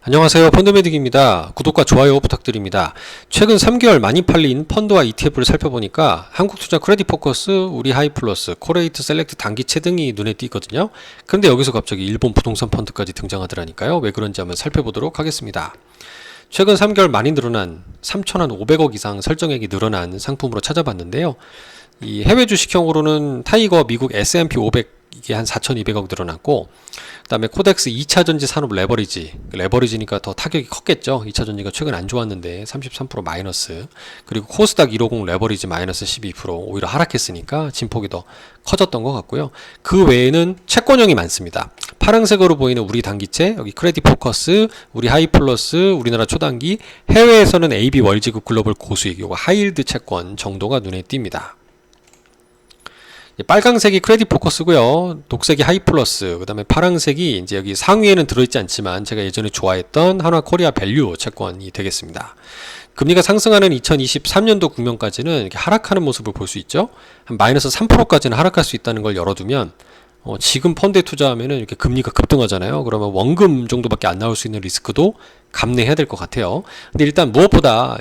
안녕하세요. 펀드메딕입니다. 구독과 좋아요 부탁드립니다. 최근 3개월 많이 팔린 펀드와 ETF를 살펴보니까 한국투자 크레딧포커스, 우리하이플러스, 코레이트 셀렉트 단기채 등이 눈에 띄거든요. 그런데 여기서 갑자기 일본 부동산 펀드까지 등장하더라니까요. 왜 그런지 한번 살펴보도록 하겠습니다. 최근 3개월 많이 늘어난 3,500억 이상 설정액이 늘어난 상품으로 찾아봤는데요. 이 해외 주식형으로는 타이거 미국 S&P 500 이게 한 4,200억 늘어났고, 그 다음에 코덱스 2차전지 산업 레버리지니까 더 타격이 컸겠죠. 2차전지가 최근 안 좋았는데 33% 마이너스, 그리고 코스닥 150 레버리지 마이너스 12%, 오히려 하락했으니까 진폭이 더 커졌던 것 같고요. 그 외에는 채권형이 많습니다. 파란색으로 보이는 우리 단기채, 여기 크레딧 포커스, 우리 하이플러스, 우리나라 초단기, 해외에서는 AB 월지급 글로벌 고수익, 요거 하이힐드 채권 정도가 눈에 띕니다. 빨강색이 크레딧 포커스고요. 녹색이 하이플러스, 그 다음에 파란색이 이제 여기 상위에는 들어있지 않지만 제가 예전에 좋아했던 한화 코리아 밸류 채권이 되겠습니다. 금리가 상승하는 2023년도 국면까지는 이렇게 하락하는 모습을 볼 수 있죠. 한 마이너스 3%까지는 하락할 수 있다는 걸 열어두면 지금 펀드에 투자하면은 이렇게 금리가 급등하잖아요. 그러면 원금 정도밖에 안 나올 수 있는 리스크도 감내해야 될 것 같아요. 근데 일단 무엇보다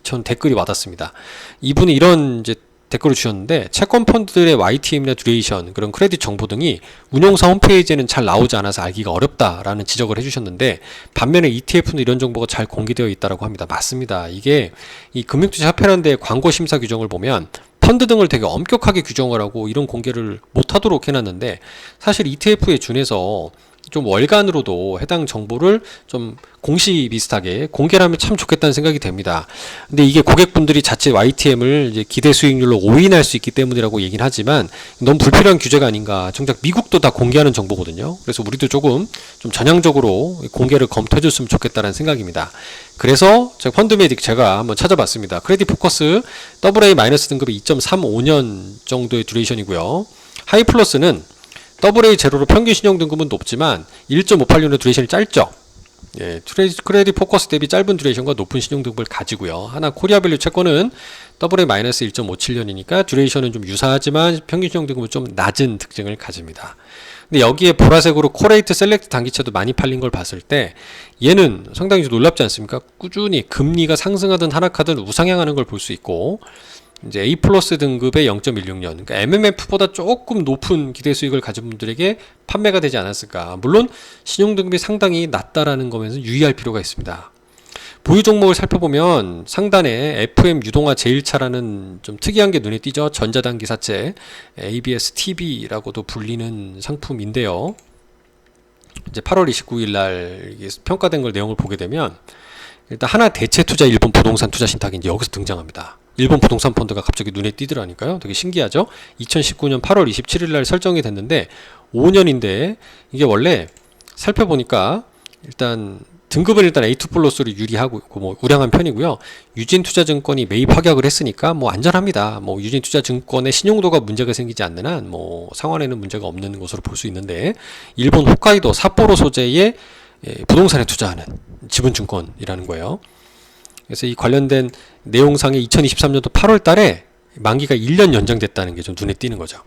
전 댓글이 와닿습니다. 이분이 이런 이제 댓글을 주셨는데, 채권 펀드들의 YTM이나 듀레이션, 그런 크레딧 정보 등이 운용사 홈페이지에는 잘 나오지 않아서 알기가 어렵다라는 지적을 해주셨는데, 반면에 ETF는 이런 정보가 잘 공개되어 있다고 합니다. 맞습니다. 이게 이 금융투자협회라는 데의 광고 심사 규정을 보면 펀드 등을 되게 엄격하게 규정을 하고 이런 공개를 못하도록 해놨는데, 사실 ETF에 준해서 좀 월간으로도 해당 정보를 좀 공시 비슷하게 공개를 하면 참 좋겠다는 생각이 됩니다. 근데 이게 고객분들이 자체 YTM을 이제 기대 수익률로 오인할 수 있기 때문이라고 얘기는 하지만 너무 불필요한 규제가 아닌가. 정작 미국도 다 공개하는 정보거든요. 그래서 우리도 조금 좀 전향적으로 공개를 검토해 줬으면 좋겠다는 생각입니다. 그래서 제가 펀드메딕 제가 한번 찾아봤습니다. 크레딧 포커스 AA- 등급의 2.35년 정도의 듀레이션이고요. 하이플러스는 AA 제로로 평균 신용 등급은 높지만 1.58년의 듀레이션이 짧죠. 예, 크레딧 포커스 대비 짧은 듀레이션과 높은 신용 등급을 가지고요. 하나 코리아 밸류 채권은 AA- 1.57년이니까 듀레이션은 좀 유사하지만 평균 신용 등급은 좀 낮은 특징을 가집니다. 근데 여기에 보라색으로 코레이트 셀렉트 단기채도 많이 팔린 걸 봤을 때 얘는 상당히 놀랍지 않습니까? 꾸준히 금리가 상승하든 하락하든 우상향하는 걸 볼 수 있고, 이제 A 플러스 등급의 0.16년, 그러니까 MMF보다 조금 높은 기대 수익을 가진 분들에게 판매가 되지 않았을까. 물론 신용 등급이 상당히 낮다라는 거면서 유의할 필요가 있습니다. 보유 종목을 살펴보면 상단에 FM 유동화 제1차라는 좀 특이한 게 눈에 띄죠. 전자단기사채 ABS TV라고도 불리는 상품인데요. 이제 8월 29일 날 평가된 걸 내용을 보게 되면 일단 하나 대체투자 일본 부동산 투자 신탁이 이제 여기서 등장합니다. 일본 부동산 펀드가 갑자기 눈에 띄더라니까요. 되게 신기하죠. 2019년 8월 27일 날 설정이 됐는데 5년인데 이게 원래 살펴보니까 일단 등급은 일단 A2 플러스로 유리하고 뭐 우량한 편이고요. 유진투자증권이 매입 확약을 했으니까 뭐 안전합니다. 뭐 유진투자증권의 신용도가 문제가 생기지 않는 한 뭐 상환에는 문제가 없는 것으로 볼 수 있는데, 일본 홋카이도 삿포로 소재의 부동산에 투자하는 지분증권이라는 거예요. 그래서 이 관련된 내용상에 2023년도 8월 달에 만기가 1년 연장됐다는 게 좀 눈에 띄는 거죠.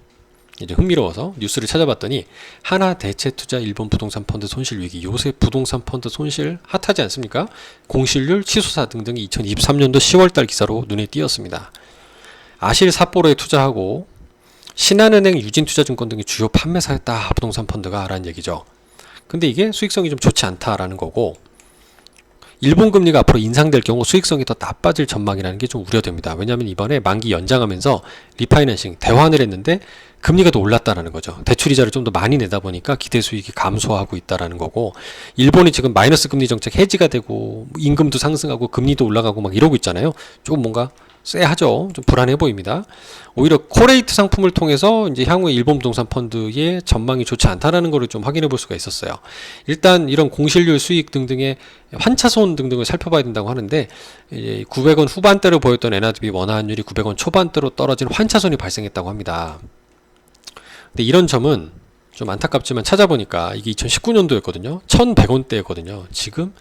이제 흥미로워서 뉴스를 찾아봤더니 하나 대체투자 일본 부동산 펀드 손실 위기, 요새 부동산 펀드 손실 핫하지 않습니까? 공실률, 치솟아 등등이 2023년도 10월 달 기사로 눈에 띄었습니다. 아실 삿포로에 투자하고 신한은행, 유진투자증권 등의 주요 판매사였다, 부동산 펀드가 라는 얘기죠. 근데 이게 수익성이 좀 좋지 않다라는 거고, 일본 금리가 앞으로 인상될 경우 수익성이 더 나빠질 전망이라는 게 좀 우려됩니다. 왜냐하면 이번에 만기 연장하면서 리파이낸싱 대환을 했는데 금리가 더 올랐다라는 거죠. 대출이자를 좀 더 많이 내다 보니까 기대 수익이 감소하고 있다라는 거고, 일본이 지금 마이너스 금리 정책 해지가 되고 임금도 상승하고 금리도 올라가고 막 이러고 있잖아요. 조금 뭔가 쎄하죠. 좀 불안해 보입니다. 오히려 코레이트 상품을 통해서 이제 향후에 일본 부동산 펀드의 전망이 좋지 않다라는 것을 좀 확인해 볼 수가 있었어요. 일단 이런 공실률, 수익 등등의 환차손 등등을 살펴봐야 된다고 하는데, 900원 후반대로 보였던 엔아드비 원화환율이 900원 초반대로 떨어진 환차손이 발생했다고 합니다. 근데 이런 점은 좀 안타깝지만 찾아보니까 이게 2019년도였거든요. 1,100원대였거든요. 지금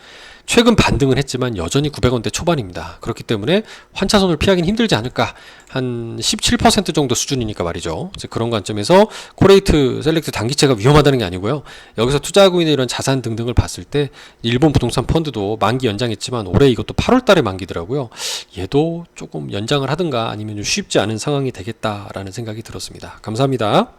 최근 반등은 했지만 여전히 900원대 초반입니다. 그렇기 때문에 환차손을 피하긴 힘들지 않을까. 한 17% 정도 수준이니까 말이죠. 이제 그런 관점에서 코레이트 셀렉트 단기채가 위험하다는 게 아니고요. 여기서 투자하고 있는 이런 자산 등등을 봤을 때 일본 부동산 펀드도 만기 연장했지만 올해 이것도 8월 달에 만기더라고요. 얘도 조금 연장을 하든가 아니면 좀 쉽지 않은 상황이 되겠다라는 생각이 들었습니다. 감사합니다.